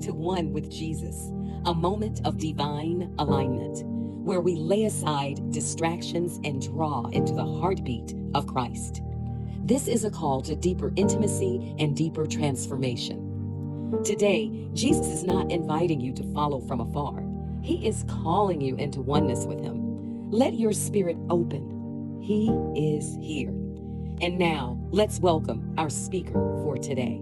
into one with Jesus, a moment of divine alignment where we lay aside distractions and draw into the heartbeat of Christ. This is a call to deeper intimacy and deeper transformation. Today, Jesus is not inviting you to follow from afar. He is calling you into oneness with Him. Let your spirit open. He is here. And now, let's welcome our speaker for today.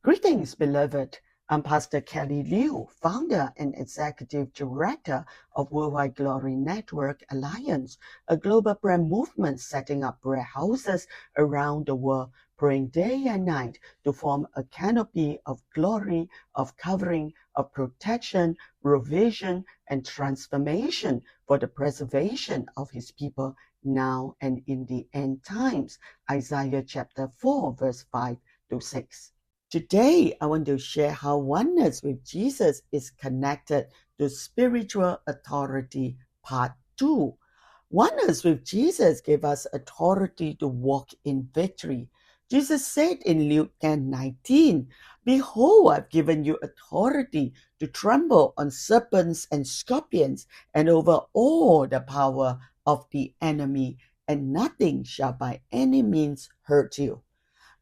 Greetings, beloved. I'm Pastor Kelly Liu, founder and executive director of Worldwide Glory Network Alliance, a global prayer movement setting up prayer houses around the world, praying day and night to form a canopy of glory, of covering, of protection, provision, and transformation for the preservation of His people now and in the end times. Isaiah chapter 4, verse 5 to 6. Today, I want to share how oneness with Jesus is connected to spiritual authority, part 2. Oneness with Jesus gave us authority to walk in victory. Jesus said in Luke 10:19, "Behold, I've given you authority to trample on serpents and scorpions and over all the power of the enemy, and nothing shall by any means hurt you."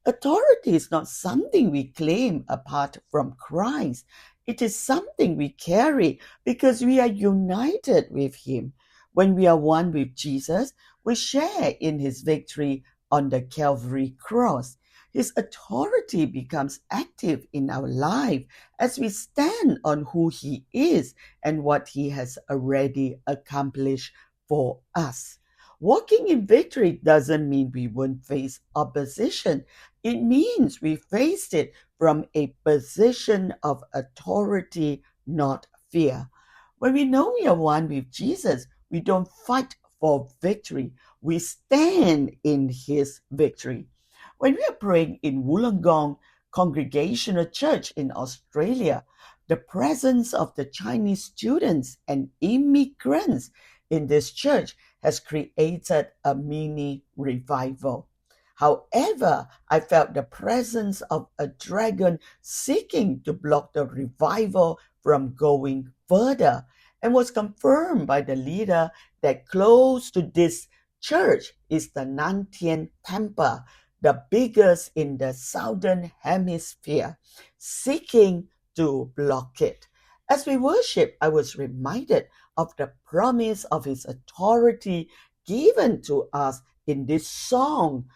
Authority is not something we claim apart from Christ. It is something we carry because we are united with Him. When we are one with Jesus, we share in His victory on the Calvary cross. His authority becomes active in our life as we stand on who He is and what He has already accomplished for us. Walking in victory doesn't mean we won't face opposition. It means we faced it from a position of authority, not fear. When we know we are one with Jesus, we don't fight for victory. We stand in His victory. When we are praying in Wollongong Congregational Church in Australia, the presence of the Chinese students and immigrants in this church has created a mini revival. However, I felt the presence of a dragon seeking to block the revival from going further, and was confirmed by the leader that close to this church is the Nantian Temple, the biggest in the southern hemisphere, seeking to block it. As we worship, I was reminded of the promise of His authority given to us in this song,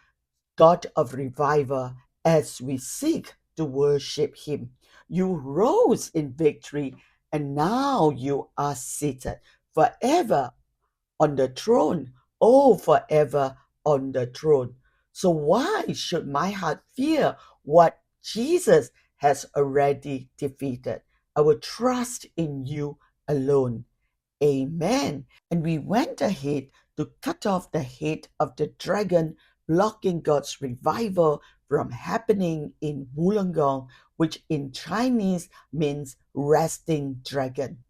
God of Revival, as we seek to worship Him. You rose in victory, and now you are seated forever on the throne. Oh, forever on the throne. So why should my heart fear what Jesus has already defeated? I will trust in you alone. Amen. And we went ahead to cut off the head of the dragon, blocking God's revival from happening in Wollongong, which in Chinese means resting dragon.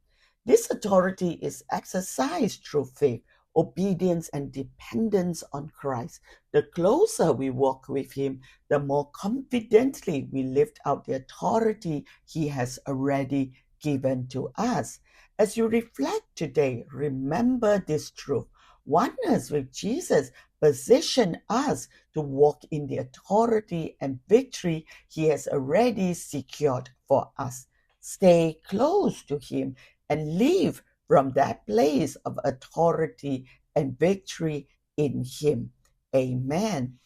This authority is exercised through faith, obedience, and dependence on Christ. The closer we walk with Him, the more confidently we lift out the authority He has already given to us. As you reflect today, remember this truth. Oneness with Jesus positions us to walk in the authority and victory He has already secured for us. Stay close to Him and live from that place of authority and victory in Him. Amen.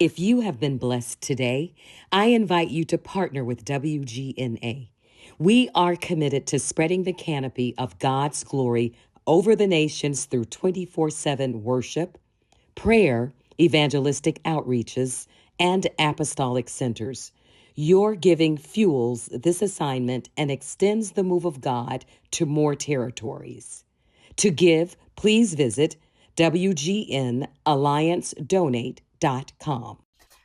If you have been blessed today, I invite you to partner with WGNA. We are committed to spreading the canopy of God's glory over the nations through 24/7 worship, prayer, evangelistic outreaches, and apostolic centers. Your giving fuels this assignment and extends the move of God to more territories. To give, please visit WGNAllianceDonate.com.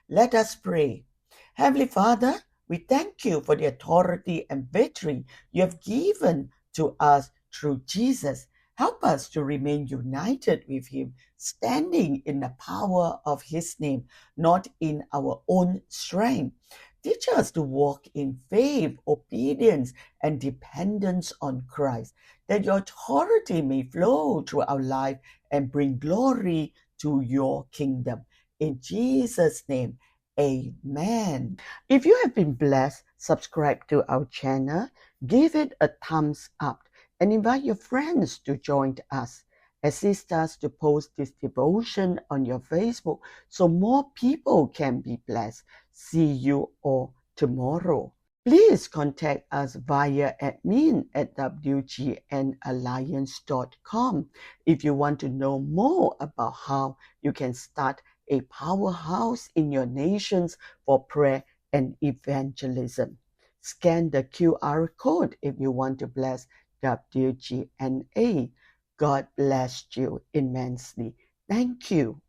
Let us pray. Heavenly Father, we thank you for the authority and victory you have given to us through Jesus. Help us to remain united with Him, standing in the power of His name, not in our own strength. Teach us to walk in faith, obedience, and dependence on Christ, that your authority may flow through our life and bring glory to your kingdom. In Jesus' name, amen. If you have been blessed, subscribe to our channel, give it a thumbs up, and invite your friends to join us. Assist us to post this devotion on your Facebook so more people can be blessed. See you all tomorrow. Please contact us via admin@wgnalliance.com if you want to know more about how you can start a powerhouse in your nations for prayer and evangelism. Scan the QR code if you want to bless WGNA. God bless you immensely. Thank you.